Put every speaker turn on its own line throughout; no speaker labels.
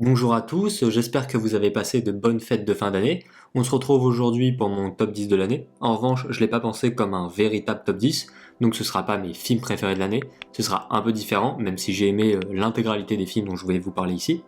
Bonjour à tous, j'espère que vous avez passé de bonnes fêtes de fin d'année. On se retrouve aujourd'hui pour mon top 10 de l'année. En revanche, je l'ai pas pensé comme un véritable top 10, donc ce sera pas mes films préférés de l'année. Ce sera un peu différent, même si j'ai aimé l'intégralité des films dont je voulais vous parler ici.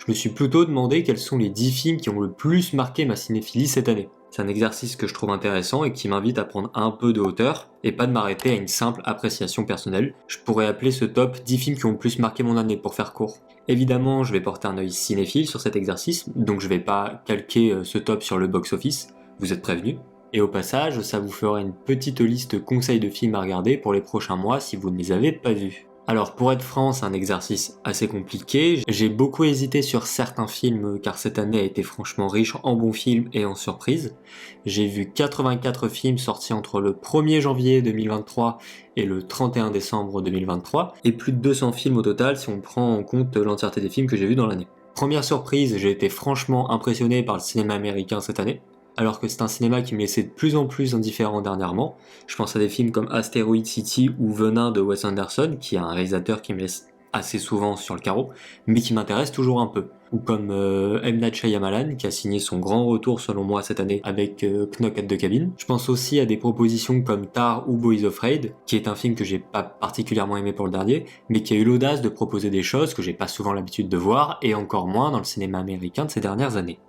Je me suis plutôt demandé quels sont les 10 films qui ont le plus marqué ma cinéphilie cette année. C'est un exercice que je trouve intéressant et qui m'invite à prendre un peu de hauteur et pas de m'arrêter à une simple appréciation personnelle. Je pourrais appeler ce top 10 films qui ont le plus marqué mon année pour faire court. Évidemment, je vais porter un œil cinéphile sur cet exercice, donc je vais pas calquer ce top sur le box-office, vous êtes prévenus. Et au passage, ça vous fera une petite liste conseils de films à regarder pour les prochains mois si vous ne les avez pas vus. Alors pour être franc, c'est un exercice assez compliqué. J'ai beaucoup hésité sur certains films car cette année a été franchement riche en bons films et en surprises. J'ai vu 84 films sortis entre le 1er janvier 2023 et le 31 décembre 2023 et plus de 200 films au total si on prend en compte l'entièreté des films que j'ai vus dans l'année. Première surprise, j'ai été franchement impressionné par le cinéma américain cette année. Alors que c'est un cinéma qui me laissait de plus en plus indifférent dernièrement. Je pense à des films comme Asteroid City ou Venin de Wes Anderson, qui est un réalisateur qui me laisse assez souvent sur le carreau, mais qui m'intéresse toujours un peu. Ou comme M. Night Shyamalan, qui a signé son grand retour selon moi cette année avec Knock at the Cabin. Je pense aussi à des propositions comme Tar ou Boys Afraid, qui est un film que j'ai pas particulièrement aimé pour le dernier, mais qui a eu l'audace de proposer des choses que j'ai pas souvent l'habitude de voir, et encore moins dans le cinéma américain de ces dernières années.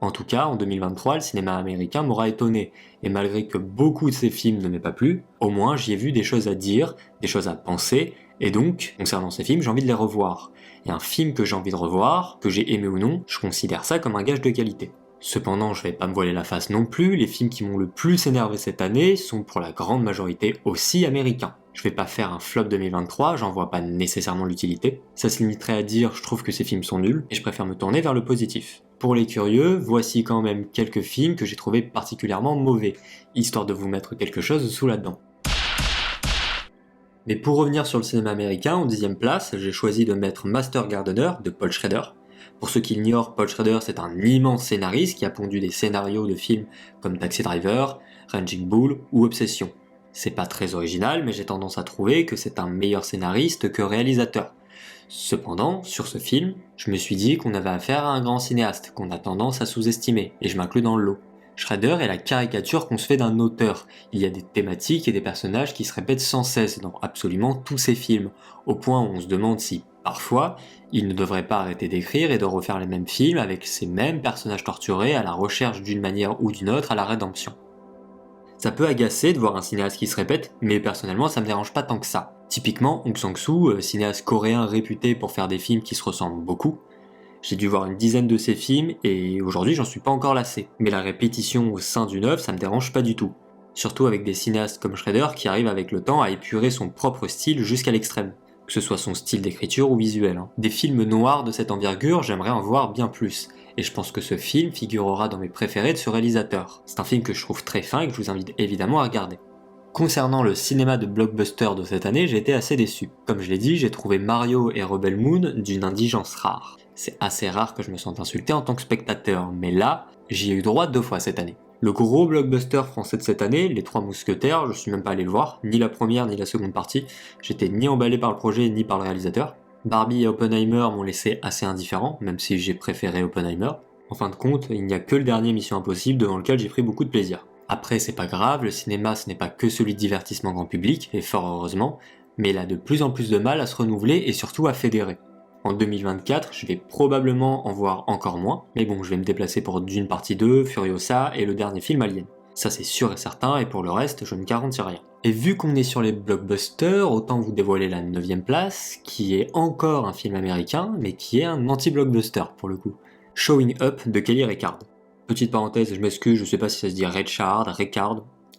En tout cas, en 2023, le cinéma américain m'aura étonné, et malgré que beaucoup de ces films ne m'aient pas plu, au moins j'y ai vu des choses à dire, des choses à penser, et donc, concernant ces films, j'ai envie de les revoir. Et un film que j'ai envie de revoir, que j'ai aimé ou non, je considère ça comme un gage de qualité. Cependant, je vais pas me voiler la face non plus, les films qui m'ont le plus énervé cette année sont pour la grande majorité aussi américains. Je vais pas faire un flop 2023, j'en vois pas nécessairement l'utilité. Ça se limiterait à dire je trouve que ces films sont nuls, et je préfère me tourner vers le positif. Pour les curieux, voici quand même quelques films que j'ai trouvé particulièrement mauvais, histoire de vous mettre quelque chose sous la dent. Mais pour revenir sur le cinéma américain, en 10ème place, j'ai choisi de mettre Master Gardener de Paul Schrader. Pour ceux qui l'ignorent, Paul Schrader c'est un immense scénariste qui a pondu des scénarios de films comme Taxi Driver, Raging Bull ou Obsession. C'est pas très original, mais j'ai tendance à trouver que c'est un meilleur scénariste que réalisateur. Cependant, sur ce film, je me suis dit qu'on avait affaire à un grand cinéaste, qu'on a tendance à sous-estimer, et je m'inclus dans le lot. Schrader est la caricature qu'on se fait d'un auteur. Il y a des thématiques et des personnages qui se répètent sans cesse dans absolument tous ses films, au point où on se demande si, parfois, il ne devrait pas arrêter d'écrire et de refaire les mêmes films avec ces mêmes personnages torturés à la recherche d'une manière ou d'une autre à la rédemption. Ça peut agacer de voir un cinéaste qui se répète, mais personnellement ça me dérange pas tant que ça. Typiquement, Hong Sang-soo, cinéaste coréen réputé pour faire des films qui se ressemblent beaucoup. J'ai dû voir une dizaine de ses films et aujourd'hui j'en suis pas encore lassé. Mais la répétition au sein d'une œuvre, ça me dérange pas du tout. Surtout avec des cinéastes comme Schrader qui arrivent avec le temps à épurer son propre style jusqu'à l'extrême. Que ce soit son style d'écriture ou visuel. Des films noirs de cette envergure, j'aimerais en voir bien plus. Et je pense que ce film figurera dans mes préférés de ce réalisateur. C'est un film que je trouve très fin et que je vous invite évidemment à regarder. Concernant le cinéma de blockbuster de cette année, j'ai été assez déçu. Comme je l'ai dit, j'ai trouvé Mario et Rebel Moon d'une indigence rare. C'est assez rare que je me sente insulté en tant que spectateur, mais là, j'y ai eu droit 2 fois cette année. Le gros blockbuster français de cette année, Les Trois Mousquetaires, je suis même pas allé le voir, ni la première ni la seconde partie, j'étais ni emballé par le projet ni par le réalisateur. Barbie et Oppenheimer m'ont laissé assez indifférent, même si j'ai préféré Oppenheimer. En fin de compte, il n'y a que le dernier Mission Impossible devant lequel j'ai pris beaucoup de plaisir. Après, c'est pas grave, le cinéma ce n'est pas que celui de divertissement grand public, et fort heureusement, mais il a de plus en plus de mal à se renouveler et surtout à fédérer. En 2024, je vais probablement en voir encore moins, mais bon, je vais me déplacer pour Dune partie 2, Furiosa et le dernier film Alien. Ça c'est sûr et certain, et pour le reste, je ne garantis rien. Et vu qu'on est sur les blockbusters, autant vous dévoiler la 9ème place, qui est encore un film américain, mais qui est un anti-blockbuster pour le coup. Showing Up de Kelly Reichardt. Petite parenthèse, je m'excuse, je sais pas si ça se dit Reichardt,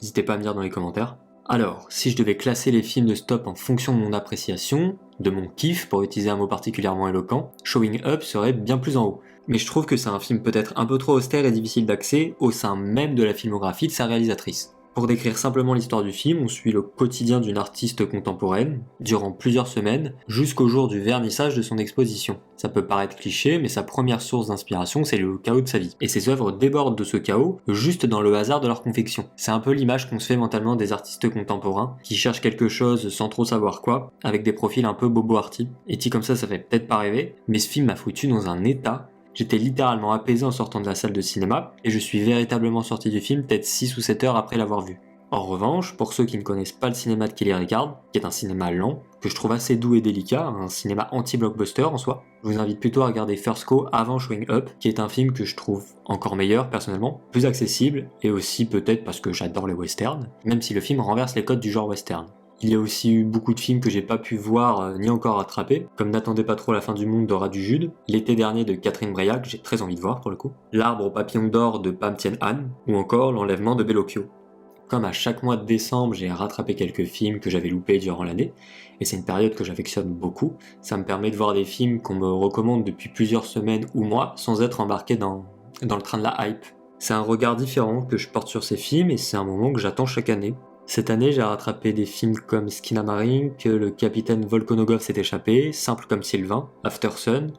n'hésitez pas à me dire dans les commentaires. Alors, si je devais classer les films de stop en fonction de mon appréciation, de mon kiff pour utiliser un mot particulièrement éloquent, Showing Up serait bien plus en haut. Mais je trouve que c'est un film peut-être un peu trop austère et difficile d'accès au sein même de la filmographie de sa réalisatrice. Pour décrire simplement l'histoire du film, on suit le quotidien d'une artiste contemporaine, durant plusieurs semaines, jusqu'au jour du vernissage de son exposition. Ça peut paraître cliché, mais sa première source d'inspiration, c'est le chaos de sa vie. Et ses œuvres débordent de ce chaos, juste dans le hasard de leur confection. C'est un peu l'image qu'on se fait mentalement des artistes contemporains, qui cherchent quelque chose sans trop savoir quoi, avec des profils un peu bobo-arty. Et dit comme ça fait peut-être pas rêver, mais ce film m'a foutu dans un état. J'étais littéralement apaisé en sortant de la salle de cinéma, et je suis véritablement sorti du film peut-être 6 ou 7 heures après l'avoir vu. En revanche, pour ceux qui ne connaissent pas le cinéma de Kelly Reichardt, qui est un cinéma lent, que je trouve assez doux et délicat, un cinéma anti-blockbuster en soi, je vous invite plutôt à regarder First Cow avant Showing Up, qui est un film que je trouve encore meilleur personnellement, plus accessible, et aussi peut-être parce que j'adore les westerns, même si le film renverse les codes du genre western. Il y a aussi eu beaucoup de films que j'ai pas pu voir ni encore rattraper, comme N'attendez pas trop la fin du monde de Radu Jude, L'été dernier de Catherine Breillat, que j'ai très envie de voir pour le coup, L'arbre aux papillons d'or de Pam Tien Han, ou encore L'enlèvement de Bellocchio. Comme à chaque mois de décembre, j'ai rattrapé quelques films que j'avais loupés durant l'année, et c'est une période que j'affectionne beaucoup. Ça me permet de voir des films qu'on me recommande depuis plusieurs semaines ou mois, sans être embarqué dans le train de la hype. C'est un regard différent que je porte sur ces films, et c'est un moment que j'attends chaque année. Cette année, j'ai rattrapé des films comme Skinamarink, Le capitaine Volkonogov s'est échappé, Simple comme Sylvain, After Sun,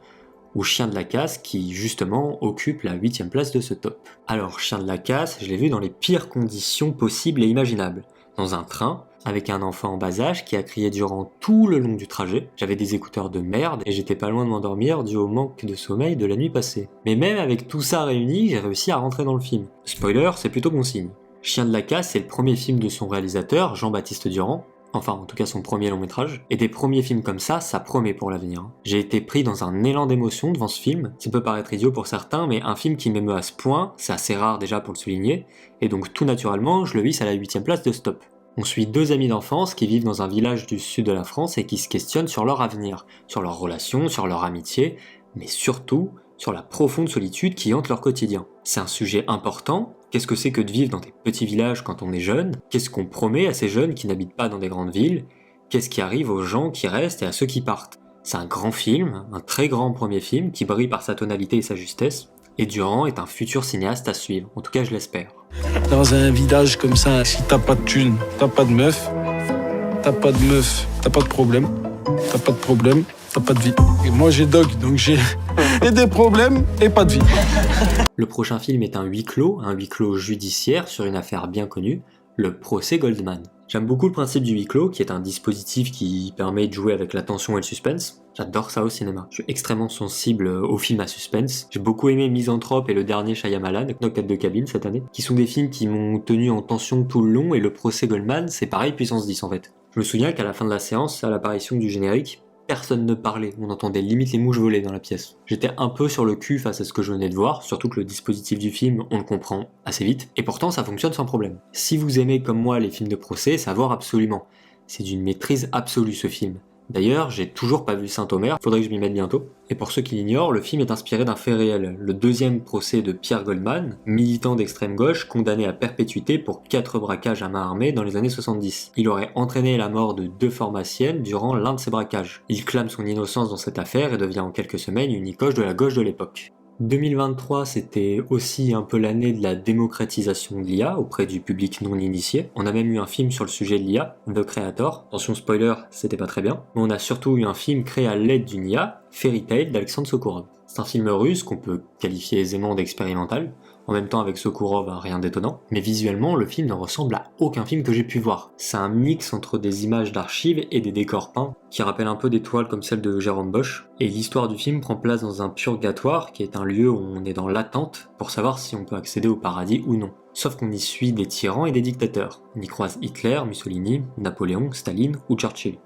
ou Chien de la casse qui, justement, occupe la 8ème place de ce top. Alors, Chien de la casse, je l'ai vu dans les pires conditions possibles et imaginables. Dans un train, avec un enfant en bas âge qui a crié durant tout le long du trajet. J'avais des écouteurs de merde et j'étais pas loin de m'endormir dû au manque de sommeil de la nuit passée. Mais même avec tout ça réuni, j'ai réussi à rentrer dans le film. Spoiler, c'est plutôt bon signe. Chien de la casse, c'est le premier film de son réalisateur, Jean-Baptiste Durand, enfin en tout cas son premier long métrage, et des premiers films comme ça promet pour l'avenir. J'ai été pris dans un élan d'émotion devant ce film, ça peut paraître idiot pour certains, mais un film qui m'émeut à ce point, c'est assez rare déjà pour le souligner, et donc tout naturellement, je le hisse à la 8ème place de Stop. On suit deux amis d'enfance qui vivent dans un village du sud de la France et qui se questionnent sur leur avenir, sur leurs relations, sur leur amitié, mais surtout sur la profonde solitude qui hante leur quotidien. C'est un sujet important. Qu'est-ce que c'est que de vivre dans des petits villages quand on est jeune? Qu'est-ce qu'on promet à ces jeunes qui n'habitent pas dans des grandes villes? Qu'est-ce qui arrive aux gens qui restent et à ceux qui partent? C'est un grand film, un très grand premier film qui brille par sa tonalité et sa justesse, et Durand est un futur cinéaste à suivre, en tout cas je l'espère.
Dans un village comme ça, si t'as pas de thunes, t'as pas de meuf, t'as pas de problème, t'as pas de vie. Et moi j'ai dog, donc j'ai et des problèmes et pas de vie.
Le prochain film est un huis clos judiciaire sur une affaire bien connue, le procès Goldman. J'aime beaucoup le principe du huis clos, qui est un dispositif qui permet de jouer avec la tension et le suspense. J'adore ça au cinéma. Je suis extrêmement sensible aux films à suspense. J'ai beaucoup aimé Misanthrope et le dernier Shyamalan, Knock-at the Cabin cette année, qui sont des films qui m'ont tenu en tension tout le long, et le procès Goldman, c'est pareil puissance 10 en fait. Je me souviens qu'à la fin de la séance, à l'apparition du générique, personne ne parlait, on entendait limite les mouches voler dans la pièce. J'étais un peu sur le cul face à ce que je venais de voir, surtout que le dispositif du film, on le comprend assez vite, et pourtant ça fonctionne sans problème. Si vous aimez comme moi les films de procès, c'est à voir absolument. C'est d'une maîtrise absolue ce film. D'ailleurs, j'ai toujours pas vu Saint-Omer, faudrait que je m'y mette bientôt. Et pour ceux qui l'ignorent, le film est inspiré d'un fait réel, le deuxième procès de Pierre Goldman, militant d'extrême gauche condamné à perpétuité pour 4 braquages à main armée dans les années 70. Il aurait entraîné la mort de 2 pharmaciennes durant l'un de ces braquages. Il clame son innocence dans cette affaire et devient en quelques semaines une icône de la gauche de l'époque. 2023, c'était aussi un peu l'année de la démocratisation de l'IA auprès du public non initié. On a même eu un film sur le sujet de l'IA, The Creator. Attention spoiler, c'était pas très bien. Mais on a surtout eu un film créé à l'aide d'une IA, Fairy Tail d'Alexandre Sokurov. C'est un film russe qu'on peut qualifier aisément d'expérimental. En même temps, avec Sokurov, rien d'étonnant. Mais visuellement, le film ne ressemble à aucun film que j'ai pu voir. C'est un mix entre des images d'archives et des décors peints, qui rappellent un peu des toiles comme celle de Jérôme Bosch. Et l'histoire du film prend place dans un purgatoire, qui est un lieu où on est dans l'attente pour savoir si on peut accéder au paradis ou non. Sauf qu'on y suit des tyrans et des dictateurs. On y croise Hitler, Mussolini, Napoléon, Staline ou Churchill.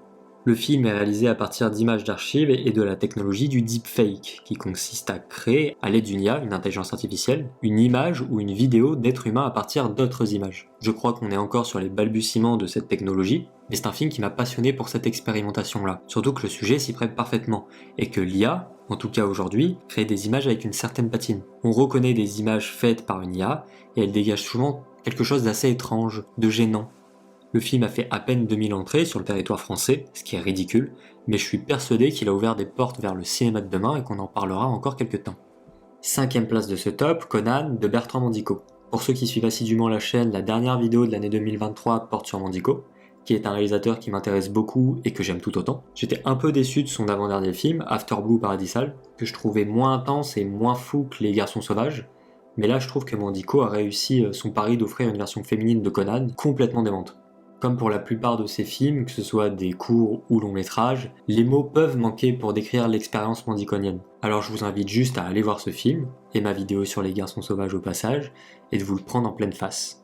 Le film est réalisé à partir d'images d'archives et de la technologie du deepfake, qui consiste à créer, à l'aide d'une IA, une intelligence artificielle, une image ou une vidéo d'êtres humains à partir d'autres images. Je crois qu'on est encore sur les balbutiements de cette technologie, mais c'est un film qui m'a passionné pour cette expérimentation-là. Surtout que le sujet s'y prête parfaitement, et que l'IA, en tout cas aujourd'hui, crée des images avec une certaine patine. On reconnaît des images faites par une IA, et elle dégage souvent quelque chose d'assez étrange, de gênant. Le film a fait à peine 2000 entrées sur le territoire français, ce qui est ridicule, mais je suis persuadé qu'il a ouvert des portes vers le cinéma de demain et qu'on en parlera encore quelques temps. 5ème place de ce top, Conan de Bertrand Mandico. Pour ceux qui suivent assidûment la chaîne, la dernière vidéo de l'année 2023 porte sur Mandico, qui est un réalisateur qui m'intéresse beaucoup et que j'aime tout autant. J'étais un peu déçu de son avant-dernier film, After Blue Paradisal, que je trouvais moins intense et moins fou que Les Garçons Sauvages, mais là je trouve que Mandico a réussi son pari d'offrir une version féminine de Conan complètement démente. Comme pour la plupart de ses films, que ce soit des courts ou longs métrages, les mots peuvent manquer pour décrire l'expérience mandiconienne. Alors je vous invite juste à aller voir ce film, et ma vidéo sur Les Garçons Sauvages au passage, et de vous le prendre en pleine face.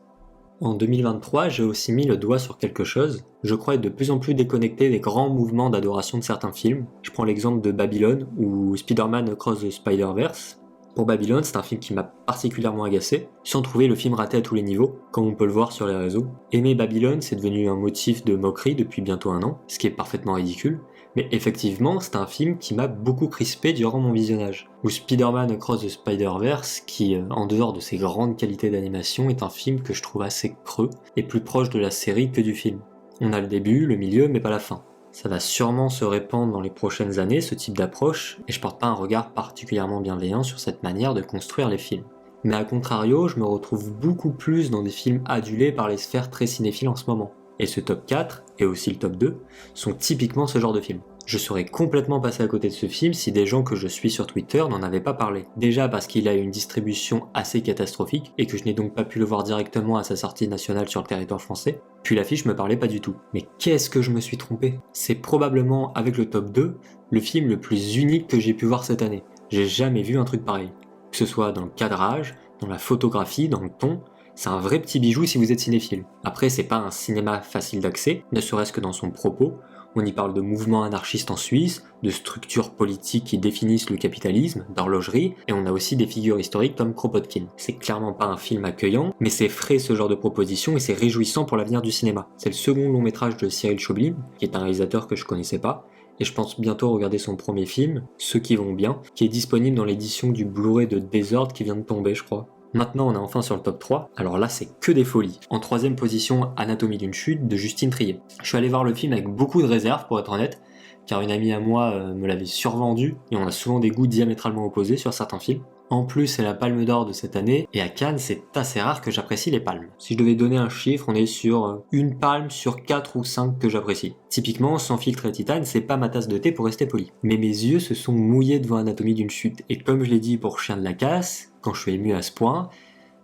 En 2023, j'ai aussi mis le doigt sur quelque chose. Je crois être de plus en plus déconnecté des grands mouvements d'adoration de certains films. Je prends l'exemple de Babylone ou Spider-Man Across the Spider-Verse. Pour Babylone, c'est un film qui m'a particulièrement agacé, sans trouver le film raté à tous les niveaux, comme on peut le voir sur les réseaux. Aimer Babylone, c'est devenu un motif de moquerie depuis bientôt 1 an, ce qui est parfaitement ridicule. Mais effectivement, c'est un film qui m'a beaucoup crispé durant mon visionnage. Ou Spider-Man Across the Spider-Verse, qui, en dehors de ses grandes qualités d'animation, est un film que je trouve assez creux, et plus proche de la série que du film. On a le début, le milieu, mais pas la fin. Ça va sûrement se répandre dans les prochaines années, ce type d'approche, et je porte pas un regard particulièrement bienveillant sur cette manière de construire les films. Mais à contrario, je me retrouve beaucoup plus dans des films adulés par les sphères très cinéphiles en ce moment. Et ce top 4, et aussi le top 2, sont typiquement ce genre de films. Je serais complètement passé à côté de ce film si des gens que je suis sur Twitter n'en avaient pas parlé. Déjà parce qu'il a une distribution assez catastrophique, et que je n'ai donc pas pu le voir directement à sa sortie nationale sur le territoire français, puis l'affiche me parlait pas du tout. Mais qu'est-ce que je me suis trompé? C'est probablement, avec le top 2, le film le plus unique que j'ai pu voir cette année. J'ai jamais vu un truc pareil. Que ce soit dans le cadrage, dans la photographie, dans le ton, c'est un vrai petit bijou si vous êtes cinéphile. Après, c'est pas un cinéma facile d'accès, ne serait-ce que dans son propos. On y parle de mouvements anarchistes en Suisse, de structures politiques qui définissent le capitalisme, d'horlogerie, et on a aussi des figures historiques comme Kropotkin. C'est clairement pas un film accueillant, mais c'est frais ce genre de proposition et c'est réjouissant pour l'avenir du cinéma. C'est le second long métrage de Cyril Choblin, qui est un réalisateur que je connaissais pas, et je pense bientôt regarder son premier film, Ceux qui vont bien, qui est disponible dans l'édition du Blu-ray de Désordre qui vient de tomber, je crois. Maintenant, on est enfin sur le top 3, alors là, c'est que des folies. En 3ème position, Anatomie d'une chute de Justine Triet. Je suis allé voir le film avec beaucoup de réserves, pour être honnête, car une amie à moi me l'avait survendu, et on a souvent des goûts diamétralement opposés sur certains films. En plus, c'est la Palme d'Or de cette année, et à Cannes, c'est assez rare que j'apprécie les palmes. Si je devais donner un chiffre, on est sur une palme sur 4 ou 5 que j'apprécie. Typiquement, Sans filtre et Titane, c'est pas ma tasse de thé pour rester poli. Mais mes yeux se sont mouillés devant Anatomie d'une chute, et comme je l'ai dit pour Chien de la Casse, quand je suis ému à ce point,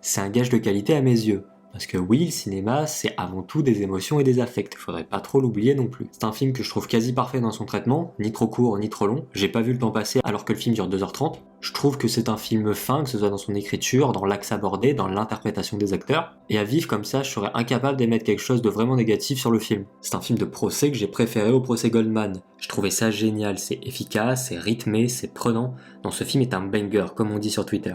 c'est un gage de qualité à mes yeux. Parce que oui, le cinéma, c'est avant tout des émotions et des affects, faudrait pas trop l'oublier non plus. C'est un film que je trouve quasi parfait dans son traitement, ni trop court ni trop long, j'ai pas vu le temps passer alors que le film dure 2h30. Je trouve que c'est un film fin, que ce soit dans son écriture, dans l'axe abordé, dans l'interprétation des acteurs, et à vivre comme ça, je serais incapable d'émettre quelque chose de vraiment négatif sur le film. C'est un film de procès que j'ai préféré au procès Goldman. Je trouvais ça génial, c'est efficace, c'est rythmé, c'est prenant. Dans ce film est un banger, comme on dit sur Twitter.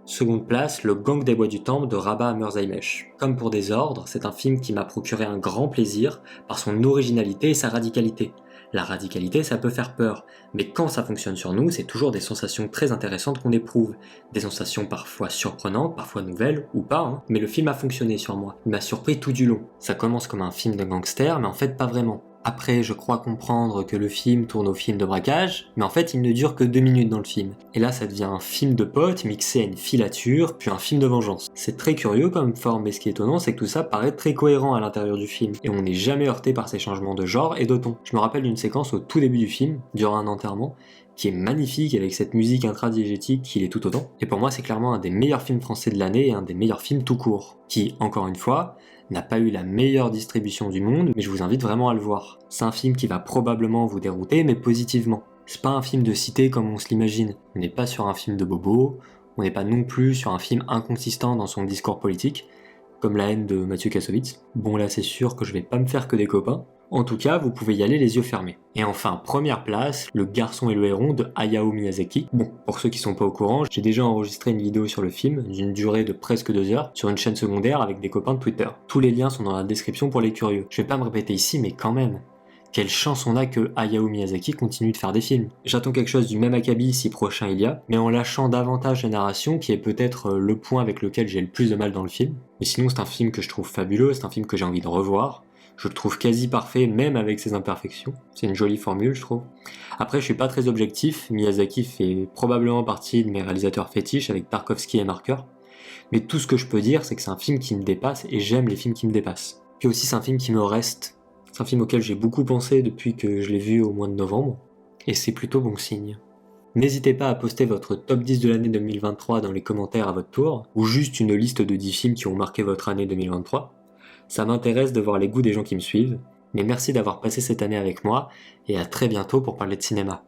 Seconde place, Le Gang des Bois du Temple de Rabah Murzaïmesh. Comme pour Désordre, c'est un film qui m'a procuré un grand plaisir par son originalité et sa radicalité. La radicalité, ça peut faire peur, mais quand ça fonctionne sur nous, c'est toujours des sensations très intéressantes qu'on éprouve. Des sensations parfois surprenantes, parfois nouvelles, ou pas, hein. Mais le film a fonctionné sur moi. Il m'a surpris tout du long. Ça commence comme un film de gangster, mais en fait pas vraiment. Après, je crois comprendre que le film tourne au film de braquage, mais en fait, il ne dure que 2 minutes dans le film. Et là, ça devient un film de potes mixé à une filature, puis un film de vengeance. C'est très curieux comme forme, mais ce qui est étonnant, c'est que tout ça paraît très cohérent à l'intérieur du film, et on n'est jamais heurté par ces changements de genre et de ton. Je me rappelle d'une séquence au tout début du film, durant un enterrement, qui est magnifique avec cette musique intradiégétique qui l'est tout autant. Et pour moi, c'est clairement un des meilleurs films français de l'année et un des meilleurs films tout court, qui, encore une fois, n'a pas eu la meilleure distribution du monde, mais je vous invite vraiment à le voir. C'est un film qui va probablement vous dérouter, mais positivement. C'est pas un film de cité comme on se l'imagine. On n'est pas sur un film de bobo, on n'est pas non plus sur un film inconsistant dans son discours politique, comme La haine de Mathieu Kassovitz. Bon là c'est sûr que je vais pas me faire que des copains. En tout cas, vous pouvez y aller les yeux fermés. Et enfin, première place, Le Garçon et le Héron de Hayao Miyazaki. Bon, pour ceux qui sont pas au courant, j'ai déjà enregistré une vidéo sur le film, d'une durée de presque 2 heures, sur une chaîne secondaire avec des copains de Twitter. Tous les liens sont dans la description pour les curieux. Je vais pas me répéter ici, mais quand même. Quelle chance on a que Hayao Miyazaki continue de faire des films. J'attends quelque chose du même acabit si prochain il y a, mais en lâchant davantage la narration, qui est peut-être le point avec lequel j'ai le plus de mal dans le film. Mais sinon, c'est un film que je trouve fabuleux, c'est un film que j'ai envie de revoir. Je le trouve quasi parfait, même avec ses imperfections. C'est une jolie formule, je trouve. Après, je suis pas très objectif. Miyazaki fait probablement partie de mes réalisateurs fétiches avec Tarkovsky et Marker. Mais tout ce que je peux dire, c'est que c'est un film qui me dépasse, et j'aime les films qui me dépassent. Puis aussi, c'est un film qui me reste. C'est un film auquel j'ai beaucoup pensé depuis que je l'ai vu au mois de novembre, et c'est plutôt bon signe. N'hésitez pas à poster votre top 10 de l'année 2023 dans les commentaires à votre tour, ou juste une liste de 10 films qui ont marqué votre année 2023. Ça m'intéresse de voir les goûts des gens qui me suivent, mais merci d'avoir passé cette année avec moi, et à très bientôt pour parler de cinéma.